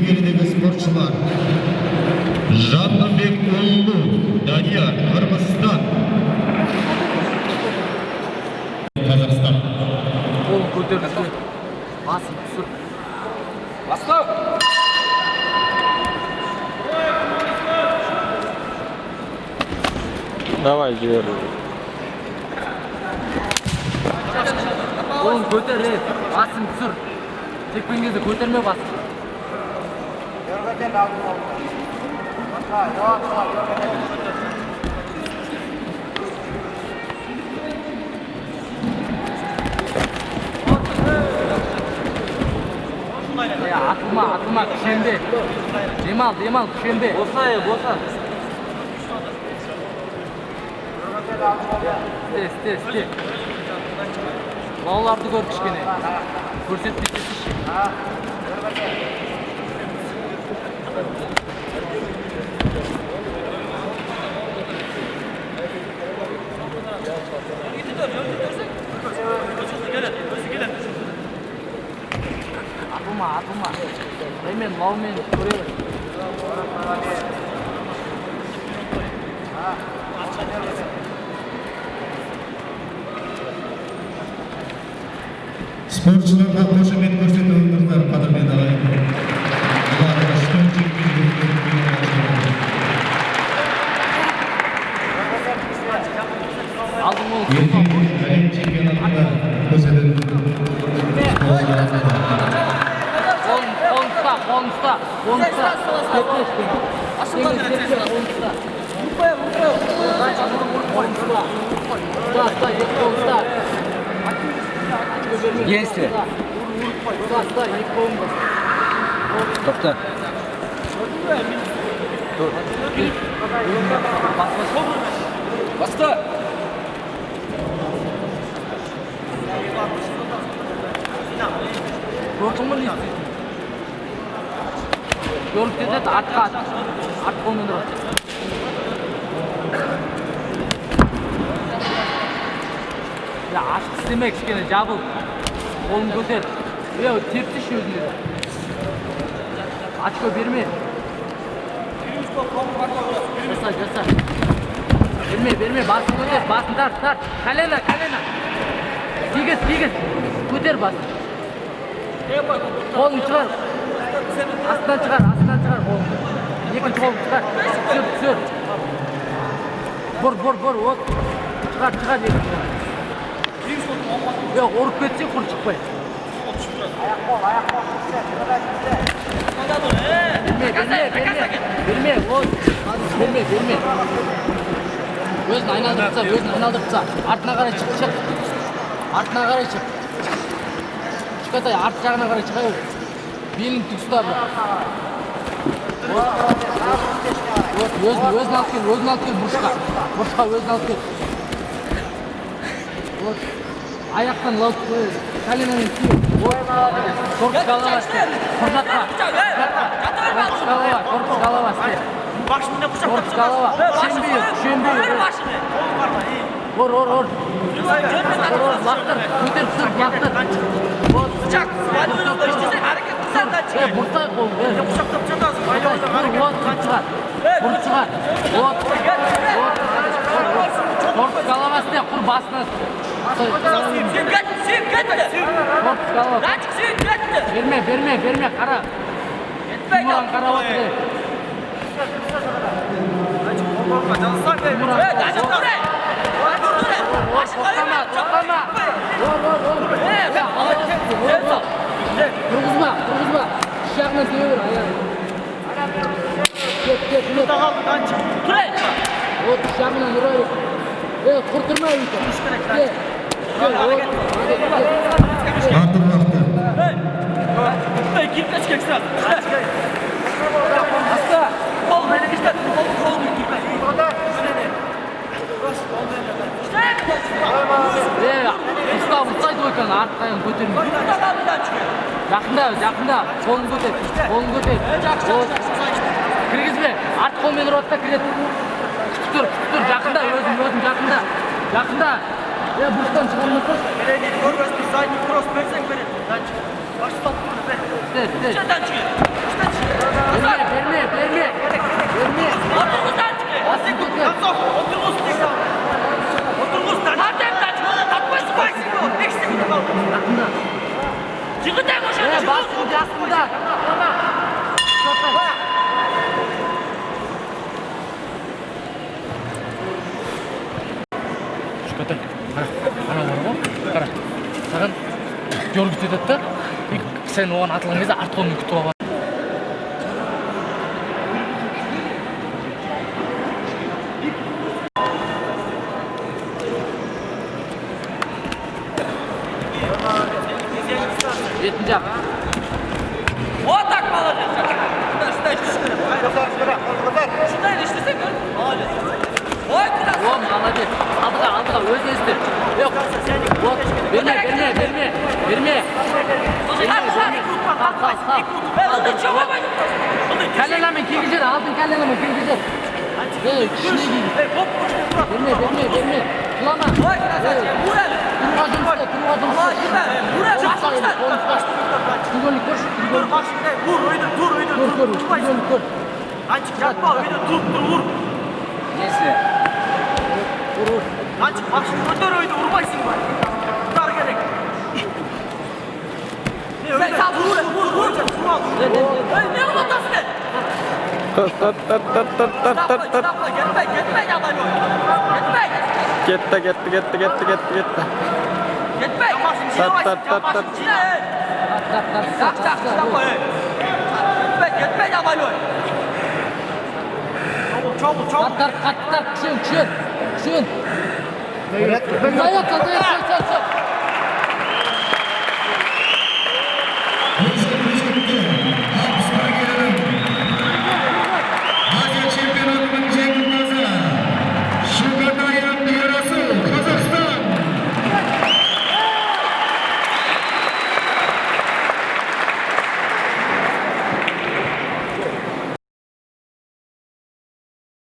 Gelideki sporcular Canlıbek Oğlu, Daniyar, Kırgızistan, Kazakistan. Oğlum көтерілді. Басын түсір. Бастау! Давай, жібер. Oğlum көтер, басын түсір. Текпен кезде көтерме басын. Atılma, küşende. Demal, küşende. Bosa. İste. Балаларды көр кішкене. Көрсетпейсіз. Atılma. Hemen lavmen koruyor. Sporcularga qo'shimcha ko'rsatilganlar qadrli a'zolar. Ular ishtirok Aldım oğlum. Türkiye çempionatında ko'rsatilgan Қолыңызда. Действие. Тоқта. Баста. Görüp dedi arka at. At konunu. Ya aşk istemek işte cabıl. Kolunu götür. Ya tepsi şu yüzünü. Aç gö verme. Göster. Verme. Basın götür. Basın tart. Kalena. Tigit. Götür basın. Kolunu çıkar. Aslan çıkar kolunu. İkinci kolunu çıkar. Sür. Vur. Ot. Çıkar. Yok, orup geçse kur çıkmay. Ayak kol. Verme. Özünü aynaldırıpsa. Артына қарай çık. Артына қарай çık. Çıkatay, арт жағына қарай çıkayım. Belini tük tutar. Özünü alıp gel, burçқа özünü alıp gel. Ayaktan laut kalenanın tüyü. Korpus kalava işte. Fırlatma. Korpus kalava işte. Korpus kalava. Şembeyi. Vur. Laktır. Köter sür, laktır. Bıçak. Burtay kol. Vur çıkar. Korpus kalava işte. Kur basına. Korpus kalava. Verme. Kara. Muran kara otur. Toplama. Kırgızma. Şişakla seviyor ayağını. Get. O şişakla yürüyor. Kurturma öyle. Gel. Gitme çık ekstra. Hasta. Kol beni işte. Kol Usta aydı oykan, артқайын көтермей. Жақында. Қолын көтер. Кіргізбе. Арт қолмен ұрады да кіреді. Күтіп тұр. Жақында, өзің жақында. Бұрыстан шығармаса. Передний корпусный, задний кросс берсең береді. Датчик. Баштап тұрды бер. Что датчик? Берме. Отырғыз датчик. Концов, отырғыз тек. Отырғыз датчик. Татпайсың байсың ба? Не істемейді қалды? Жақында. Жігітек o'sha. Басу жақында. Шүкәтай. Қара бар ғой. Қара. Саған жоргит етеді да. Сен оған атылған кезде арт қолмен күтіп алған. Жетінші жақ. Вот так молодец. Сюда ішті. Сюда іштесең көр. Молодец. Ой, куда? О, молодец. Алдыға, өзіне істер. Yok. Вот, берме. Кәлеламен кегізер, алтын кәлеламен кегізер. Күшіне кейін. Берме. Құлама. Тұруға жұмысты. Түгелік көрші. Түгелік. Анчик жатпа, үйде тұрып тұр, ұр. Несі? Ұр. Анчик, машын көтер үйде ұрмайсың ба? Ұтар керек. Сен сал, ұр. Не ұлатасың ед? Стапла, кетпей, жағдай бой. Кетпей. Кетпей, машын жинамайсың, машын жина, Стапла, кетпей, жағдай бой. Çabuk. Қатtar, күшен. Заяқ,